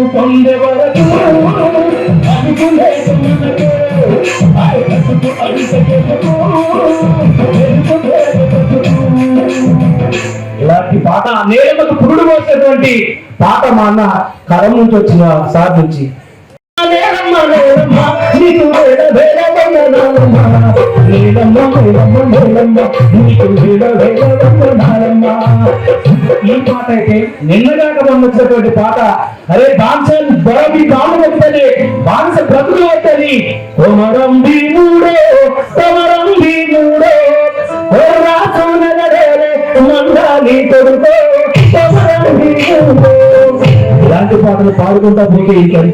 పొందే వరకు ఇలాంటి పాట నేలకు పురుడు పోసేటువంటి పాట మా అన్న కరం నుంచి వచ్చిన సార్ నుంచి ఈ పాట అయితే నిన్నగాక వచ్చినటువంటి పాట. అరే బాన్సన్ బరబి కాము వస్తని బాన్స బ్రతుకు వస్తని కొమరం భీముడో కొమరం భీముడో ఓ రాసనగరే మండాలి కొడుకో కొమరం భీముడో. ఇలాంటి పాటలు పాడుకుంటా పోతే